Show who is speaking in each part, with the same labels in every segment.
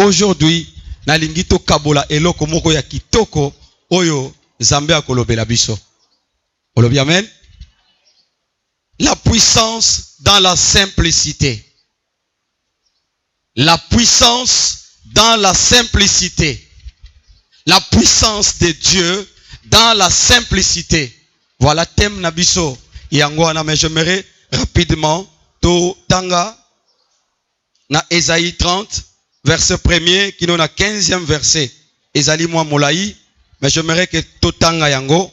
Speaker 1: aujourd'hui, nalingi to kabola eloko moko ya kitoko oyo Nzambe akolobela biso. Olobi amen. La puissance dans la simplicité. La puissance dans la simplicité. La puissance de Dieu dans la simplicité. Voilà thème nabiso yangwana, mais j'aimerais rapidement to tanga na Ésaïe 30 verset 1er qui nous na 15e verset. Ezali moi molai, mais j'aimerais que to tanga yango.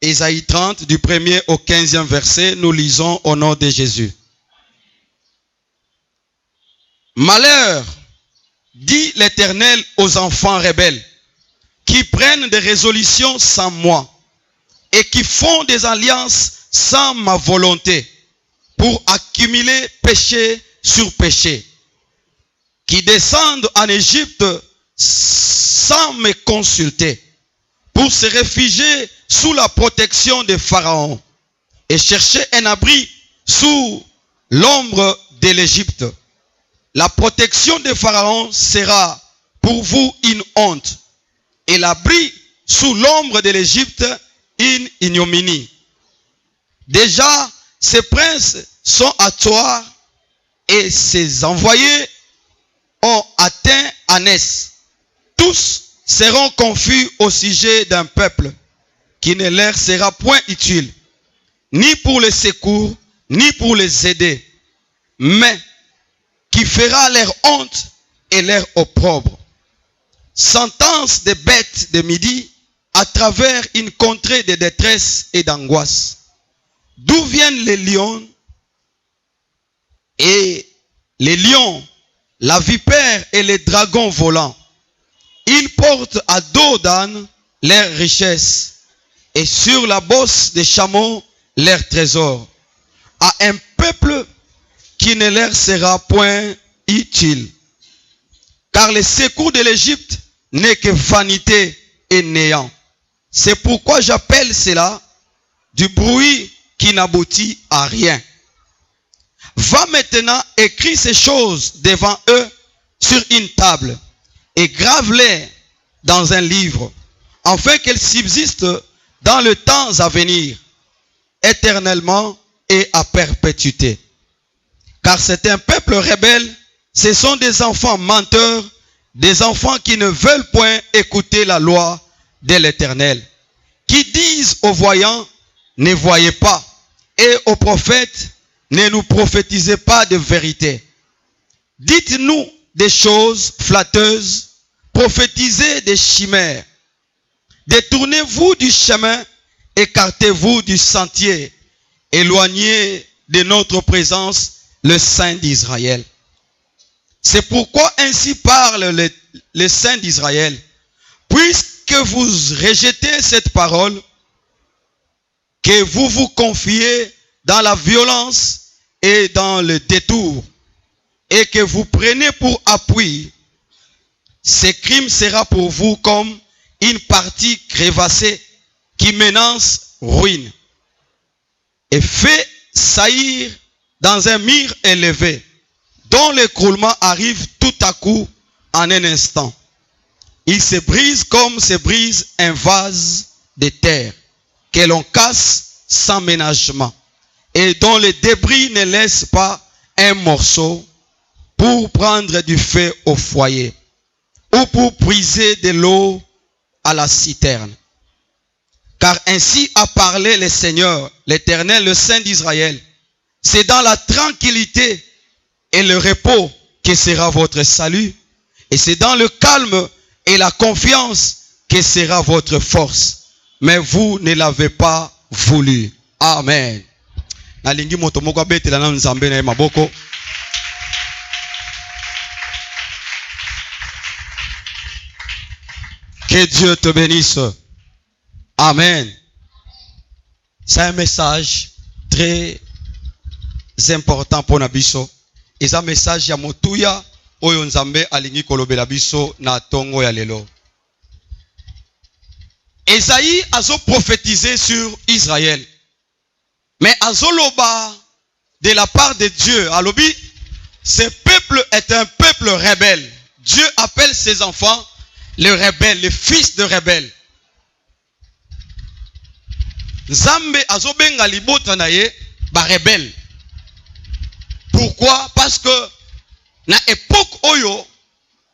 Speaker 1: Ésaïe 30 du 1er au 15e verset, nous lisons au nom de Jésus. Malheur, dit l'Éternel aux enfants rebelles, qui prennent des résolutions sans moi, et qui font des alliances sans ma volonté, pour accumuler péché sur péché, qui descendent en Égypte sans me consulter, pour se réfugier sous la protection de Pharaon, et chercher un abri sous l'ombre de l'Égypte. La protection de Pharaon sera pour vous une honte, et l'abri sous l'ombre de l'Égypte une ignominie. Déjà, ces princes sont à toi, et ces envoyés ont atteint Anès. Tous seront confus au sujet d'un peuple qui ne leur sera point utile, ni pour les secours, ni pour les aider, mais qui fera leur honte et leur opprobre. Sentence des bêtes de midi à travers une contrée de détresse et d'angoisse. D'où viennent les lions et les lions, la vipère et les dragons volants? Ils portent à dos d'âne leurs richesses et sur la bosse des chameaux leurs trésors. À un peuple qui ne leur sera point utile. Car le secours de l'Égypte n'est que vanité et néant. C'est pourquoi j'appelle cela du bruit qui n'aboutit à rien. Va maintenant, écris ces choses devant eux sur une table et grave-les dans un livre, afin qu'elles subsistent dans le temps à venir, éternellement et à perpétuité. Car c'est un peuple rebelle, ce sont des enfants menteurs, des enfants qui ne veulent point écouter la loi de l'Éternel, qui disent aux voyants, ne voyez pas, et aux prophètes, ne nous prophétisez pas de vérité. Dites-nous des choses flatteuses, prophétisez des chimères. Détournez-vous du chemin, écartez-vous du sentier, éloignez de notre présence le Saint d'Israël. C'est pourquoi ainsi parle le Saint d'Israël. Puisque vous rejetez cette parole, que vous vous confiez dans la violence et dans le détour, et que vous prenez pour appui, ce crime sera pour vous comme une partie crévassée qui menace ruine, et fait saillir dans un mur élevé, dont l'écroulement arrive tout à coup en un instant. Il se brise comme se brise un vase de terre, que l'on casse sans ménagement, et dont les débris ne laissent pas un morceau pour prendre du feu au foyer, ou pour puiser de l'eau à la citerne. Car ainsi a parlé le Seigneur, l'Éternel, le Saint d'Israël. C'est dans la tranquillité et le repos que sera votre salut, et c'est dans le calme et la confiance que sera votre force. Mais vous ne l'avez pas voulu. Amen. Nalingi moto moko abetela na Nzambe na maboko. Que Dieu te bénisse. Amen. C'est un message très important pour Nabiso. Et un message ya motuya oyo Nzambe alingi kolobela biso na tongo ya lelo. Esaïe a prophétisé sur Israël. Mais azoloba de la part de Dieu, alobi, ce peuple est un peuple rebelle. Dieu appelle ses enfants les rebelles, les fils de rebelles. Nzambe azobenga libota na ye ba rebelle. Pourquoi? Parce que na époque oyo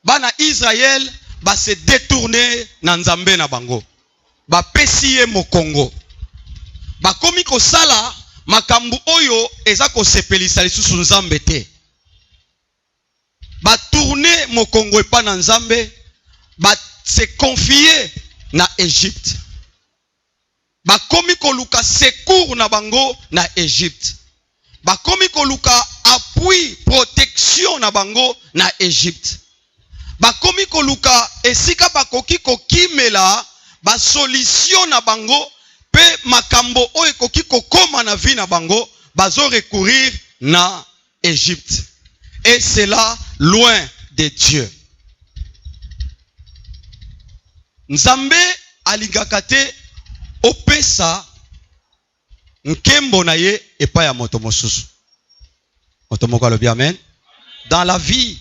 Speaker 1: bana Israël ba se détourner na Nzambe na bango. Ba pesiye mokongo. Ba komi ko sala makambu oyo eza ko sepelisa lisusu Nzambe te. Ba tourner mokongo epa na Nzambe, ba se confier na Égypte. Ba komi ko luka secours na bango na Égypte. Ba komi ko luka appui, protection na bango na Égypte. Ba komi ko luka esika bakoki ko kimela ba solution na bango pe makambo oyo ekoki kokoma na vie na bango bazo recourir na Égypte. Et c'est là loin de Dieu. Nzambe alingaka te opesa nkembo na ye epa ya moto mosusu. Moto moko alobi amen. Dans la vie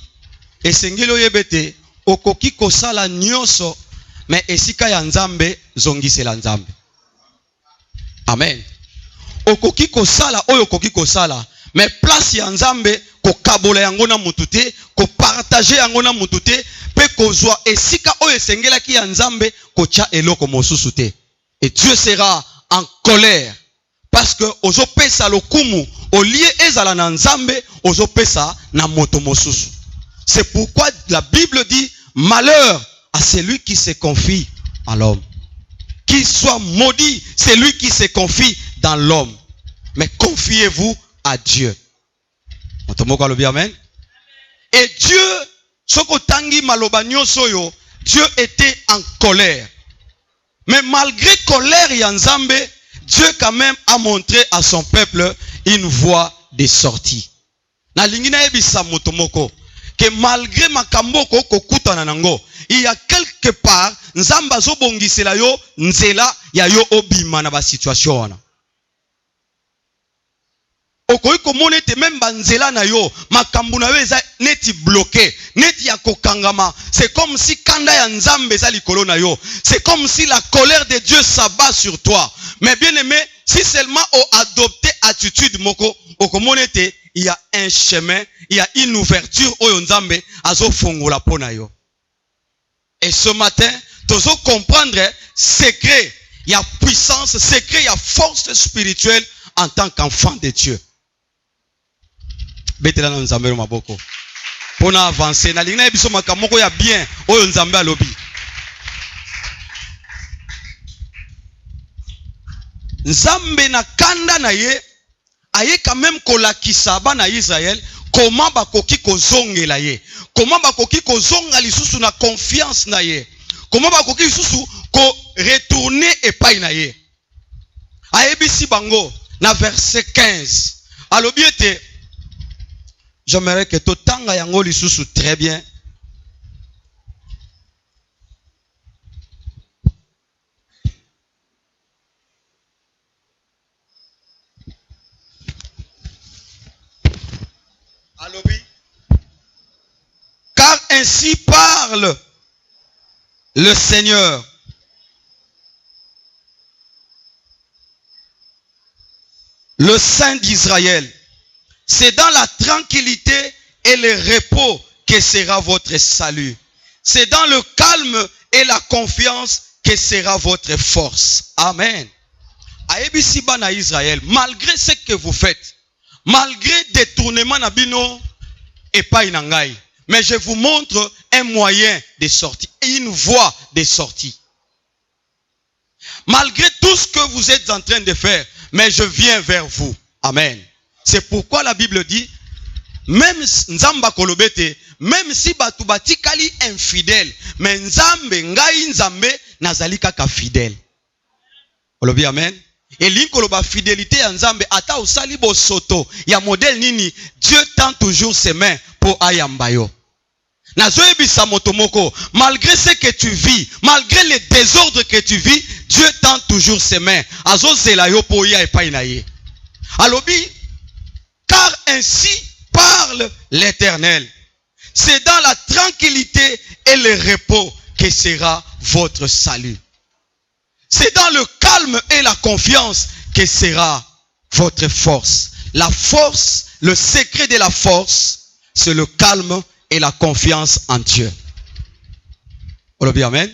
Speaker 1: esengeli oyebete okoki kosala nyonso mais esika ya Nzambe zongisela Nzambe. Amen. Okoki kosala oyo okoki kosala mais place ya Nzambe ko kabola yango na mutu te, ko partager yango na mutu te, pe kozwa esika oyo esengelaki ya Nzambe ko tia eloko mosusu te. Et Dieu sera en colère parce que ozo pesa lokumu au lieu ezala na Nzambe ozo pesa na moto mosusu. C'est pourquoi la Bible dit malheur à celui qui se confie en l'homme. Qu'il soit maudit celui qui se confie dans l'homme. Mais confiez-vous à Dieu. Amen. Et Dieu, sokotangi maloba nyonso yo, Dieu était en colère. Mais malgré colère et Nzambe, Dieu quand même a montré à son peuple une voie de sortie. Na lingina ebisa motomoko que malgré makambo ko kokutana nango, il y a quelque part Nzamba zo bongisela yo nzela ya yo obima na ba situation. Okoyi komone te même banzela na yo makambu na yo eza neti bloqué, neti ya kokangama. C'est comme si kanda ya Nzambe za likolo na yo. C'est comme si la colère de Dieu s'abat sur toi. Mais bien aimé, si seulement on adopté attitude moko, okomone te, il y a un chemin, il y a une ouverture oyo Nzambe azo fongola pona yo. Et ce matin, tozo comprendre secret, il y a puissance, secret, il y a force spirituelle en tant qu'enfant de Dieu. Betela na Nzambe ro maboko. Pona avancer na lingina biso makamoko ya bien oyo Nzambe alobi. Nzambe na kanda na ye aye quand même kolakisa bana Israël comment bakoki kozongela ye, comment bakoki kozonga lisusu na confiance na ye, comment bakoki lisusu ko retourner epai na ye. Ayebisi bango na verset 15 alobi ete, j'aimerais que totanga yango lisusu très bien. Alobi. Car ainsi parle le Seigneur. Le Saint d'Israël. C'est dans la tranquillité et le repos que sera votre salut. C'est dans le calme et la confiance que sera votre force. Amen. Aebisi bana Israël, malgré ce que vous faites, malgré détournement na bino epai na ngai, mais je vous montre un moyen de sortie, une voie de sortie. Malgré tout ce que vous êtes en train de faire, mais je viens vers vous. Amen. C'est pourquoi la Bible dit, même Nzamba kolobete, même si batu batikali infidèle, mais Nzambe ngai Nzambe nazali kaka fidèle. Olobi amen. Et l'inkoloba fidélité ya Nzambe ata osali bo soto ya modèle nini, Dieu tend toujours ses mains pour ayambayo. Nazoebisa motomoko, malgré ce que tu vis, malgré les désordres que tu vis, Dieu tend toujours ses mains. Azo zela yo po ya epai na ye. Alobi, car ainsi parle l'Éternel. C'est dans la tranquillité et le repos que sera votre salut. C'est dans le calme et la confiance que sera votre force. La force, le secret de la force, c'est le calme et la confiance en Dieu. On le dit amen.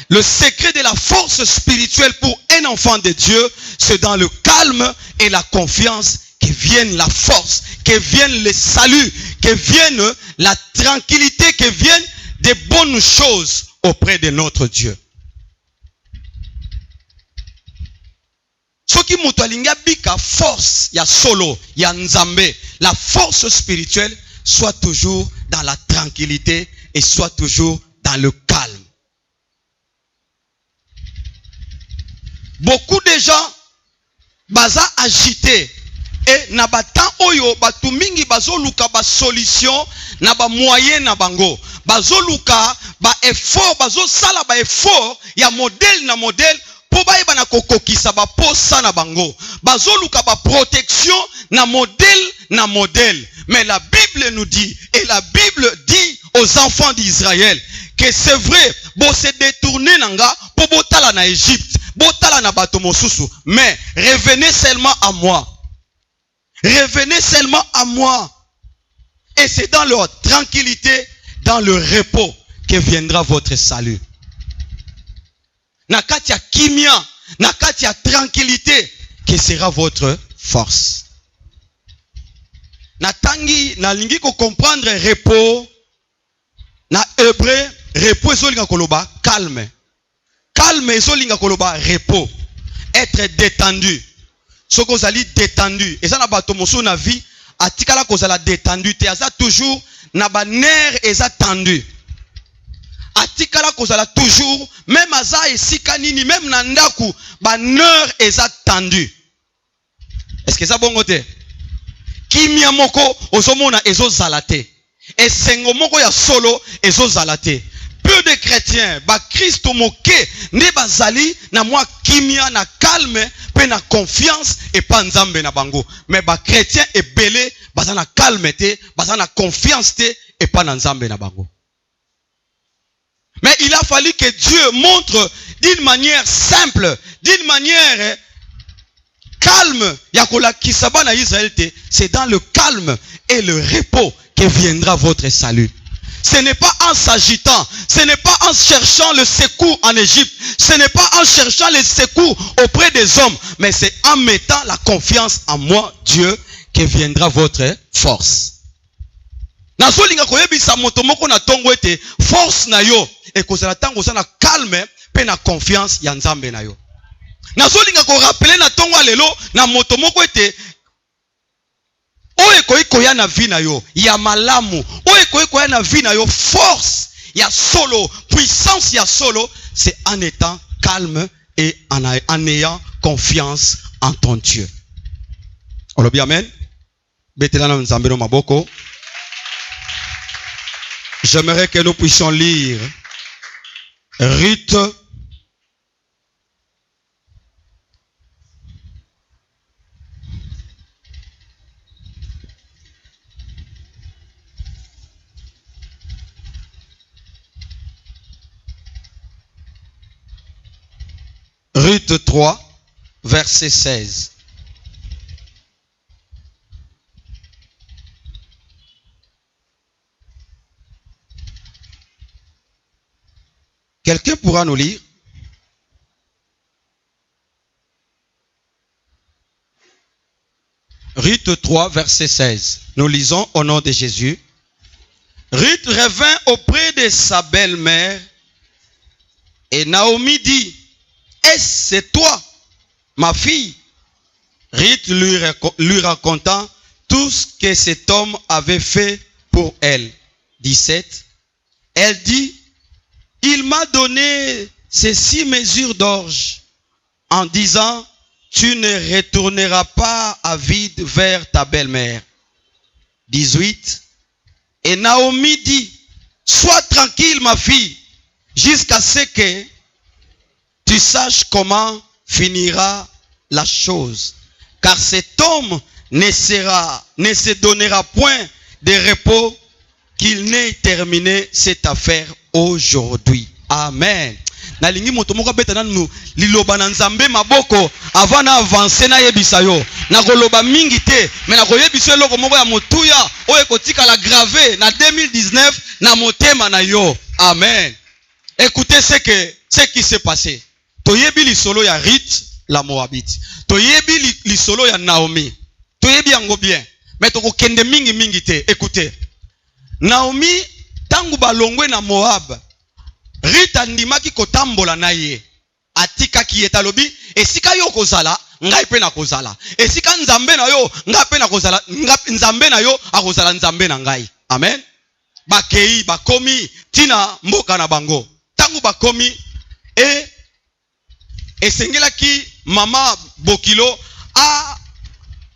Speaker 1: Le secret de la force spirituelle pour un enfant de Dieu, c'est dans le calme et la confiance que vienne la force, que vienne le salut, que vienne la tranquillité, que viennent des bonnes choses auprès de notre Dieu. Ce qui mutalinga bika force, ya solo, ya nzambe, la force spirituelle soit toujours dans la tranquillité et soit toujours dans le calme. Beaucoup de gens baza agités et na batan oyo batu mingi bazoluka ba solution na ba moyen na bango bazoluka ba effort bazosala ba effort ya modèle na modèle po bayeba na kokokisa ba posa na bango bazoluka ba protection na modèle. Mais la Bible nous dit, et la Bible dit aux enfants d'Israël que c'est vrai, bo se détourner nanga po botala na Égypte, botala na bato mosusu, mais revenez seulement à moi. Revenez seulement à moi. Et c'est dans leur tranquillité, dans le repos que viendra votre salut. Nakati ya kimia, nakati ya tranquillité que sera votre force. Natangi nalingi ko comprendre repos na hébreu repos ezolinga koloba calme. Calme ezolinga koloba repos. Être détendu. Soko zali détendu. Et ça na bato mosu na vie atikala kozala détendu te aza toujours na ba nerf eza tendu. Atikala kozala toujours même aza esika nini même na ndaku ba nerf eza tendu. Est-ce que ça bongo te? Kimia moko ozomona ezozala te. Esengo moko ya solo ezozala te. Peu de chrétiens ba Christo moke ne bazali na mwa kimia na calme pe na confiance et pas nzambe na bango. Mais ba chrétiens ebele baza na calme te, baza na confiance te et pas na nzambe na bango. Mais il a fallu que Dieu montre d'une manière simple, d'une manière calme, c'est dans le calme et le repos que viendra votre salut. Ce n'est pas en s'agitant, ce n'est pas en cherchant le secours en Égypte, ce n'est pas en cherchant le secours auprès des hommes, mais c'est en mettant la confiance en moi, Dieu, que viendra votre force. Nazolinga koyebisa moto moko na tongo ete force na yo e kozala tango za na calme pe na confiance ya nzambe na yo. Nazolinga ko rappeler na tongo lelo na moto moko ete oye koya na vie na yo ya malamu, oye koya na vie na yo force ya solo, puissance ya solo, c'est en étant calme et en ayant confiance en ton Dieu. On le dit amen. Betelana nzambe no maboko. J'aimerais que nous puissions lire Ruth Ruth 3, verset 16. Quelqu'un pourra nous lire? Ruth 3, verset 16. Nous lisons au nom de Jésus. Ruth revint auprès de sa belle-mère et Naomi dit, est-ce c'est toi, ma fille? Ruth lui raconta tout ce que cet homme avait fait pour elle. 17. Elle dit, il m'a donné ces 6 mesures d'orge en disant, tu ne retourneras pas à vide vers ta belle-mère. 18. Et Naomi dit, sois tranquille ma fille, jusqu'à ce que tu saches comment finira la chose. Car cet homme ne se donnera point de repos qu'il n'ait terminé cette affaire aujourd'hui. Amen. Nalingi moto moko beta nanu liloba na nzambe maboko avant na avancer na yebisa yo. Na koloba mingi te, mais na koyebisa eloko moko ya motuya oyo kotika la gravé na 2019 na motema na yo. Amen. Écoutez ce qui s'est passé. Toyebi lisolo ya Ruth la Moabite. Toyebi lisolo ya Naomi. Toyebi yango bien. Mais toko kende mingi te. Écoutez. Naomi tangu balongwe na Moab. Ruth andimaki kotambola na ye. Atika ki etalobi esika yo kozala ngai pe na kozala. Esika nzambe na yo ngai pe na kozala. Nzambe na yo akozala nzambe na ngai. Amen. Bakei bakomi tina mboka na bango. Tangu bakomi esengelaki mama Bokilo a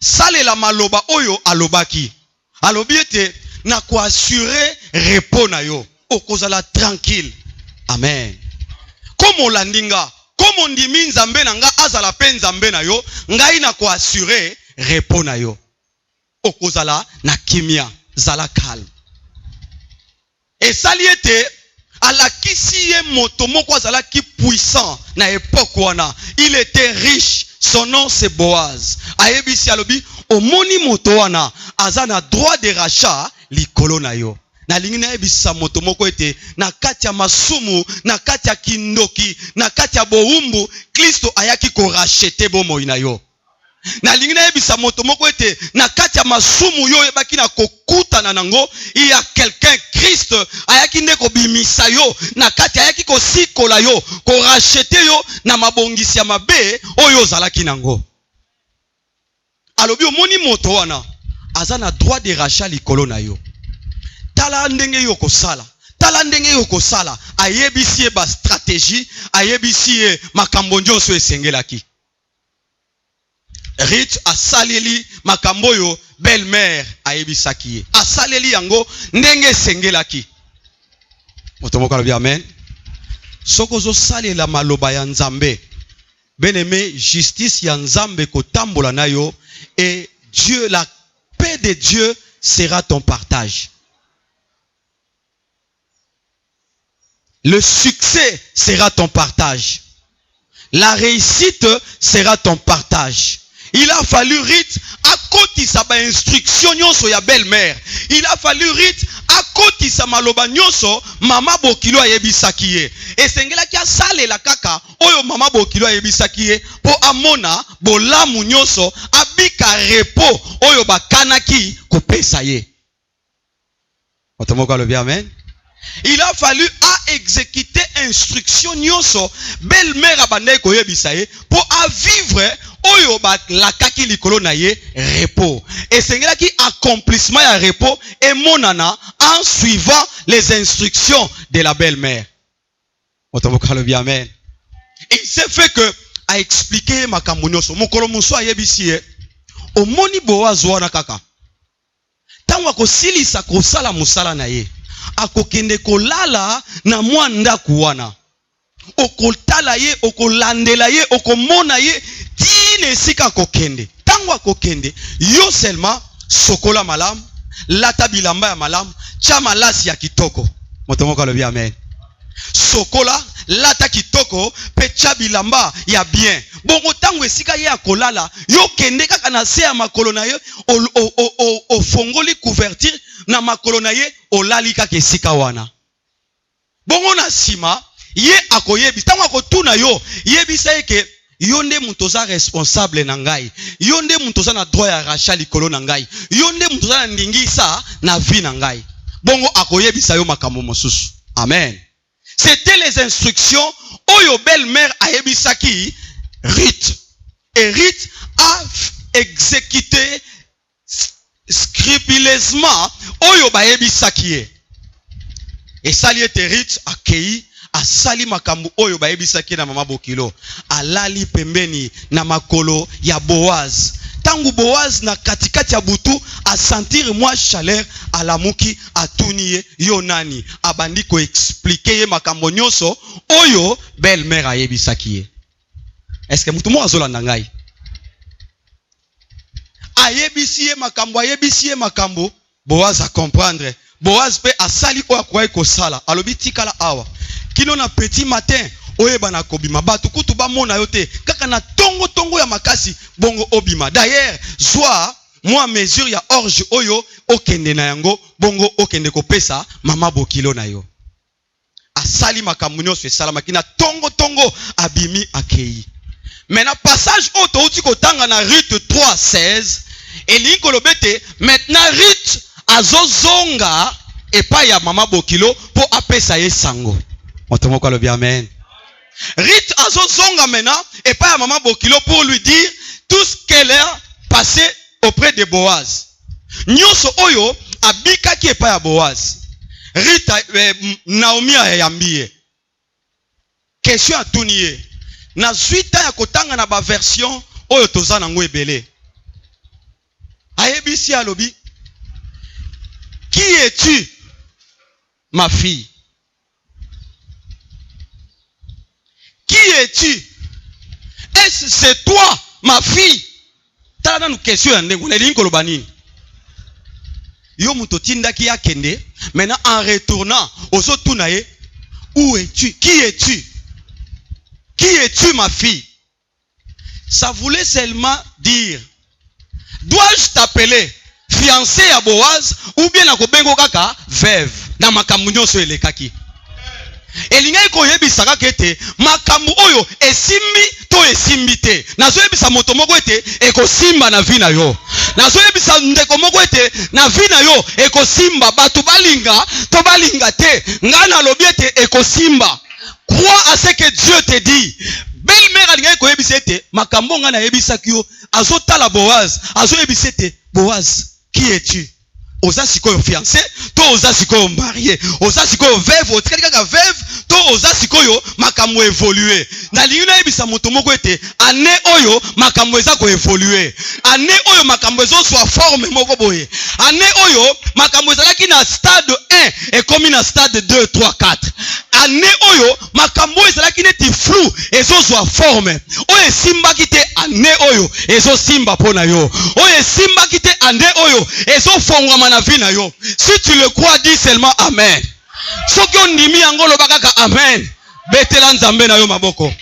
Speaker 1: salela maloba oyo alobaki. Alobi ete na ko assurer repos na yo. Okozala tranquille. Amen. Comme on landinga, comme on dit min nzambe na nga azala pe nzambe na yo, ngai na ko assurer repos na yo. Okozala na kimia, zala calme. Et saliete alakisi ye moto moko azalaki puissant na époque wana. Il était riche. Son nom c'est Boaz. Ayebisi alobi omoni moto wana azana droit de rachat likolo na yo. Na lingi na yebisa moto moko ete na kati ya masumu, na kati ya kindoki, na kati ya boumbu, Kristo ayaki ko racheter bomoi na yo. Na lingi na yebisa moto moko ete na kati ya masumu yo ebaki na kokuta na nango, il y a quelqu'un Christ ayaki nde ko bimisa yo, na kati ayaki ko sikola yo, ko racheter yo na mabongisi ya mabe oyo zalaki nango. Alobi omoni moto wana azana droit de rachat likolo na yo. Tala ndenge yo kosala. Tala ndenge yo kosala. Ayebisi ba stratégie, ayebisi makambo nyonso esengelaki. Ruth asaleli makambo yo belle-mère ayebisaki ye. Asaleli yango ndenge esengelaki. Moto moko alobi amen. Soko zo salela maloba ya Nzambe. Bien-aimé, justice ya Nzambe kotambola na yo et Dieu, la paix de Dieu sera ton partage. Le succès sera ton partage. La réussite sera ton partage. Il a fallu Ruth à côté sa instruction nyonso ya belle-mère. Il a fallu Ruth à côté sa maloba nyonso mama Bokilo ayebisaki ye. Esengela ki asalela kaka oyo mama Bokilo ayebisaki ye po amona bolamu nyonso abika repos oyo bakanaki kopesa ye. Otomoko alobi amen. Il a fallu à exécuter instruction nyonso belle-mère abandai koyebisa ye pour à vivre oyo ba lakaki likolo na ye repos. Et sengela ki accomplissement ya repos et monana en suivant les instructions de la belle-mère. Otomoko alobi amen. Il s'est fait que a expliqué makambo nyonso mokolo muso ayebisi ye omoni Boaz wana kaka. Tango akosilisa kosala musala na ye. Akokende kolala na mwa ndaku wana. Okotala ye, okolandela ye, okomona ye, tine sika kokende. Tango akokende, yo seulement sokola malamu, lata bilamba ya malamu, chama lasi ya kitoko. Motomoko alobi amen. Sokola, lata kitoko, pecha bilamba ya bien. Bongo tango esika ye akolala, yo kende kaka na se ya makolo na ye, o fongoli couverture na makolo na ye, olali kaka esika wana. Bongo na sima, ye akoyebi, tango akotuna yo, yebisa eke, yonde mutoza responsable na ngai, yonde mutoza na droit ya rachat likolo na ngai, yonde mutoza na ndingisa na vie na ngai. Bongo akoyebisa yo makambo mosusu. Amen. C'était les instructions oyo belle-mère ayebisaki Ruth. Et Ruth a exécuté scrupuleusement oyo bayebisaki ye. Et sali ete Ruth akei asali makambo oyo bayebisaki na mama Bokilo. Alali pembeni na makolo ya Boaz. Tangu Boaz na katikati ya butu a sentir moi chaleur alamuki atuniye yo nani abandi ko expliquer ye makambo nyonso oyo belle-mère ayebisaki ye. Est-ce que mutu mo azolanda ngai? Ayebisi ye makambo, Boaz a comprendre. Boaz pe asali oya kwa ko sala. Alobi tikala awa. Kino na petit matin, oye bana kobima. Batu kutu ba mona yote. Kaka na tongo ya makasi, bongo obima. D'ailleurs, soit, moi mesure ya orge oyo, okende na yango, bongo okende ko pesa, mama bokilo na yo. Asali makambo nyonso esala makina tongo abimi akei. Maintenant passage auto uti ko tanga na Ruth 3:16 eli ko lobete maintenant Ruth azozonga epa ya mama bokilo po apesa ye sango. Moto ko lobi amen. Ruth azozonga maintenant epa ya mama bokilo pour lui dire tout ce qu'elle a passé auprès de Boaz. Nyonso oyo abika ki epa ya Boaz. Rita Naomi ayambie. Question atuniye. Na suita ya kotanga na ba version oyo toza nango ebele. Ayebisi alobi. Qui es-tu, ma fille? Qui es-tu? Est-ce c'est toi, ma fille? Tala na question ya ndenge na linko lobani. Yo muto tindaki akende. Maintenant en retournant au sotunaye, où es-tu? Qui es-tu? Qui es-tu, ma fille? Ça voulait seulement dire, dois-je t'appeler fiancée à Boaz ou bien akobengo kaka veuve na makambo nyonso elekaki? Elingai ko yebisaka kete makambo oyo esimbi to esimbi te. Nazo yebisa moto moko ete ekosimba na vi na yo. Nazo yebisa ndeko moko ete na vi na yo ekosimba. Batu balinga to balinga te. Ngana lobi ete ekosimba. Crois à ce que Dieu te dit. Belle-mère alingai ko yebisa ete makambo ngana yebisa kyo azotala Boaz. Azo yebisa ete Boaz, qui es-tu? Oza sikoyo fiancé, to oza sikoyo marié, oza sikoyo veuve, otikali kaka veuve, to oza sikoyo makambo évoluer. Na lingina ebisa moto moko ete ane oyo makambo eza ko évoluer. Ane oyo makambo ezo soit forme moko boye. Ane oyo makambo ezalaki na stade 1 et comme na stade 2, 3, 4. Ane oyo makambo ezalaki neti flou ezo soit forme. Oyo simba kite ane oyo ezo simba pona yo. Oyo simba kite ane oyo ezo fongwa na vie na yo. Si tu le crois, dis seulement amen. Soki ondimi yango loba kaka amen. Betela nzambe na yo maboko.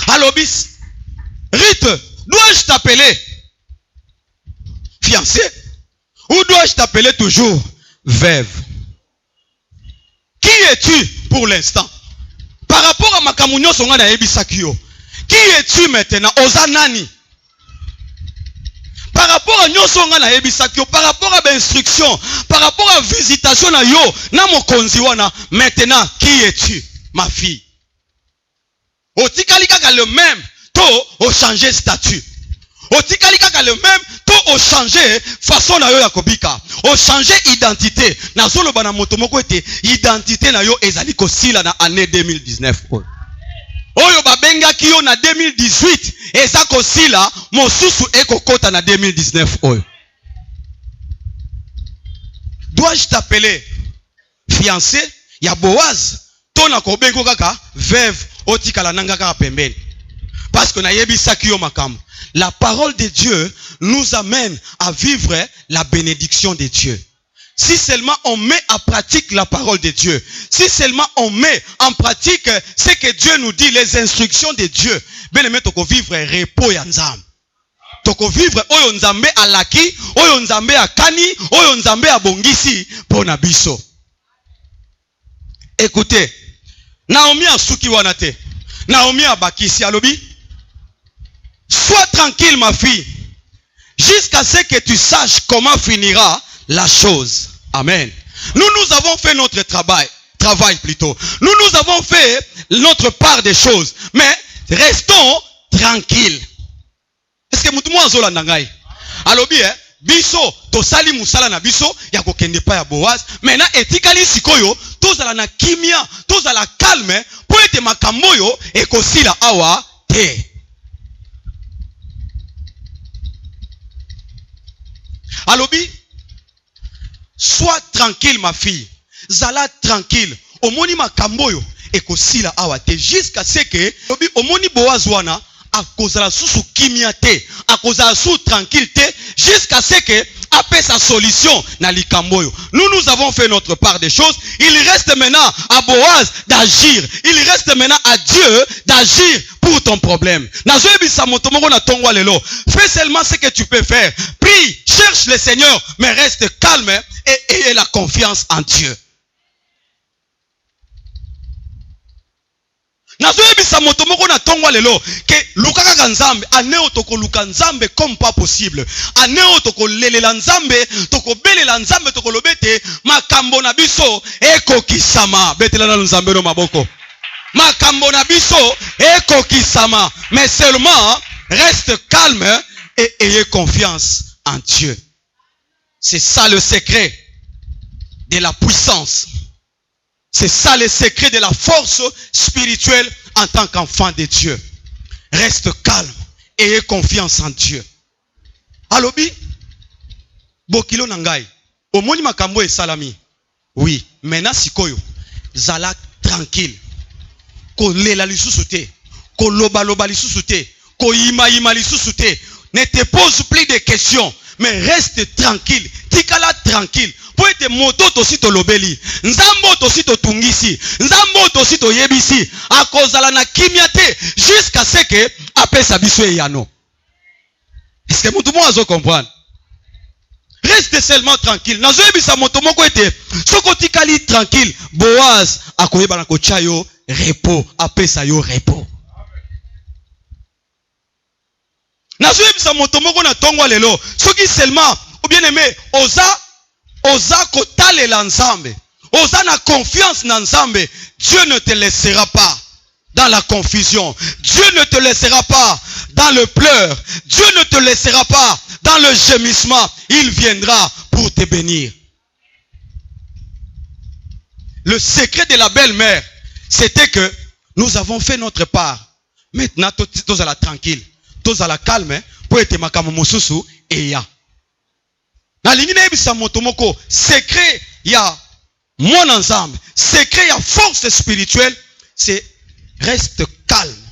Speaker 1: Alobis, Rite, dois-je t'appeler fiancée ou dois-je t'appeler toujours veuve? Qui es-tu pour l'instant? Par rapport à makamunyo songa na ebisaki yo. Qui es-tu maintenant? Ozanani. Par rapport à nyosonga na ebisaki yo, par rapport à l'instruction, par rapport à visitation na yo, na mokonzi wana, maintenant qui es-tu, ma fille? Otikali kaka le même, to o changer statut. Otikali kaka le même, to o changer façon na yo ya kobika. O changer identité. Na solo bana moto moko ete identité na yo ezali kosila na année 2019. Oyo babenga kiyo na 2018 eza kosila mosusu ekokota na 2019 oyo. Dois-je t'appeler fiancé ya Boaz to na kobengo kaka veuve otikala nanga kaka pembeni? Parce que na yebisa kiyo makambo. La parole de Dieu nous amène à vivre la bénédiction de Dieu. Si seulement on met en pratique la parole de Dieu, si seulement on met en pratique ce que Dieu nous dit, les instructions de Dieu, bien aimé, toko vivre repos ya nzambe. Toko vivre oyo nzambe alaki, oyo nzambe akani, oyo nzambe abongisi pona biso. Écoutez, Naomi asuki wana te. Naomi abakisi alobi, sois tranquille ma fille, jusqu'à ce que tu saches comment finira la chose. Amen. Nous avons fait notre travail plutôt. Nous avons fait notre part des choses. Mais restons tranquilles. Est-ce que mutumu azola nangai? Alobi biso to sali musala na biso ya kokende pa ya Boaz. Maintenant etikali sikoyo tozala na kimia, tozala calme po ete makambo yo ekosila awa te. Alobi, sois tranquille ma fille. Zala tranquille. Omoni makambo yo ekosila awa te jusqu'à ce que omoni Boaz wana à cause de la sous kimiate, à cause de la sous tranquillité, jusqu'à ce que après sa solution na likamboyo. Nous avons fait notre part des choses. Il reste maintenant à Boaz d'agir. Il reste maintenant à Dieu d'agir pour ton problème. Fais seulement ce que tu peux faire. Prie, cherche le Seigneur, mais reste calme et ayez la confiance en Dieu. Nazoyebisa moto moko na tongwa lelo ke lukaka ka nzambe aneo toko luka nzambe comme pas possible aneo toko lelela nzambe toko belela nzambe toko lobete makambo na biso ekokisama betela na nzambe no maboko makambo na biso ekokisama mais seulement reste calme et ayez confiance en Dieu. C'est ça le secret de la puissance. C'est ça le secret de la force spirituelle en tant qu'enfant de Dieu. Reste calme et aie confiance en Dieu. Alobi, bokilo nangai. Omoni makambo e salami. Oui, maintenant sikoyo, zala tranquille. Ko lela lisusu te, ko loba loba lisusu te, ko ima ima lisusu te. Ne te pose plus de questions, mais reste tranquille. Tikala tranquille. Pour être moto tosi to lobeli, nzambo tosi to tungisi, nzambo tosi to yebisi, a cause la na kimiate jusqu'à ce que après sa biso e yano. Est-ce que tout le monde a comprendre? Reste seulement tranquille. Nazo yebisa moto moko ete, soko tikali tranquille, Boaz akoyeba na kochayo repos, après sa yo repos. Nazo yebisa moto moko na tongwa lelo, soki seulement ou bien aimé oza kotale la nzambe, oza na confiance na nzambe, Dieu ne te laissera pas dans la confusion, Dieu ne te laissera pas dans le pleur, Dieu ne te laissera pas dans le gémissement, il viendra pour te bénir. Le secret de la belle-mère, c'était que nous avons fait notre part. Maintenant, tous à la tranquille, tous à la calme, pour être makamo mosusu et ya. Na lingine ebisa moto moko secret ya mon ensemble, secret ya force spirituelle, c'est reste calme,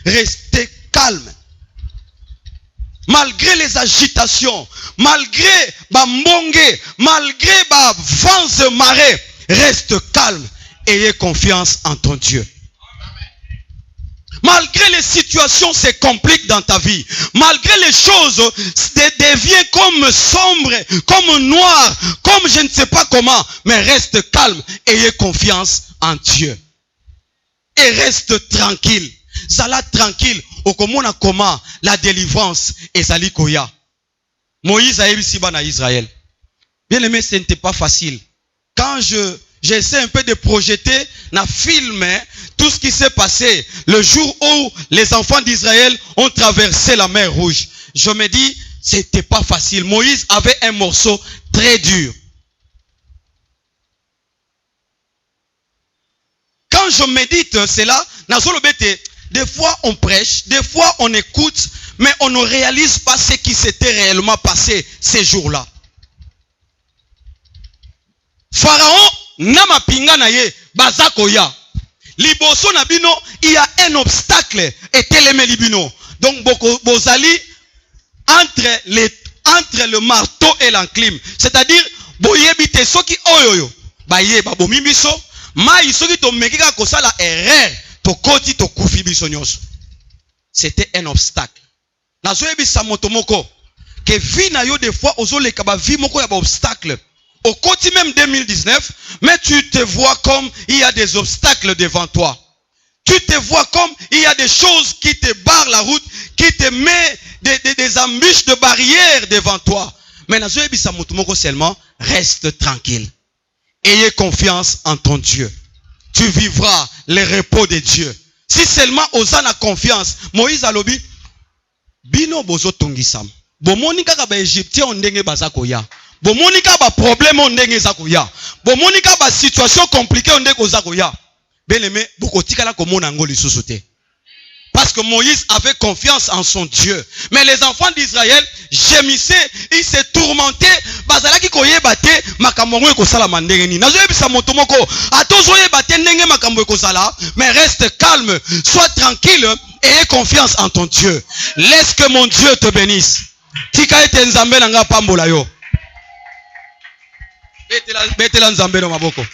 Speaker 1: restez calme. Malgré les agitations, malgré ba mbonge, malgré ba vents de marée, reste calme et ayez confiance en ton Dieu. Malgré les situations se compliquent dans ta vie, malgré les choses deviennent comme sombres, comme noires, comme je ne sais pas comment, mais reste calme et ayez confiance en Dieu. Et reste tranquille. Zala tranquille. Okomona comment la délivrance est salikoya. Moïse a eu siba na Israël. Bien aimé, ce n'était pas facile. Quand j'essaie un peu de projeter, na film, tout ce qui s'est passé le jour où les enfants d'Israël ont traversé la mer Rouge. Je me dis, c'était pas facile. Moïse avait un morceau très dur. Quand je médite cela, des fois on prêche, des fois on écoute, mais on ne réalise pas ce qui s'était réellement passé ces jours-là. Pharaon, namapinga na ye, bazakoya. Liboso na bino, il y a un obstacle et teleme libino. Donc bozali entre le marteau et l'enclume. C'est-à-dire boyebite soki oyoyo, baye babomi biso, mai soki to mekika kosala erreur, to koti to kufi biso nyonso. C'était un obstacle. Nazo yebisa moto moko que vie na yo des fois ozoleka ba vie moko ya ba obstacle. Au côté même 2019, mais tu te vois comme il y a des obstacles devant toi. Tu te vois comme il y a des choses qui te barrent la route, qui te met des embûches de barrières devant toi. Mais seulement, reste tranquille. Ayez confiance en ton Dieu. Tu vivras le repos de Dieu. Si seulement osana confiance, Moïse a lobi, bino bozo tungisam. Bomonika ka ba Égyptien ondenge bazakoya. Bomonika ba problème ondenge zakoya. Bomonika ba situation compliquée ondenge zakoya. Bien-aimé, bokotika la komona ngoli lisusu te. Parce que Moïse avait confiance en son Dieu. Mais les enfants d'Israël gémissaient, ils se tourmentaient. Bazalaki koyeba te makambo ngo ekosala mandenge nini. Nazoyebisa moto moko atozoyeba te ndenge makambo ekosala, mais reste calme, sois tranquille et aie confiance en ton Dieu. Laisse que mon Dieu te bénisse. Tika ete nzambe na nga pambola yo. Betela nzambe no maboko.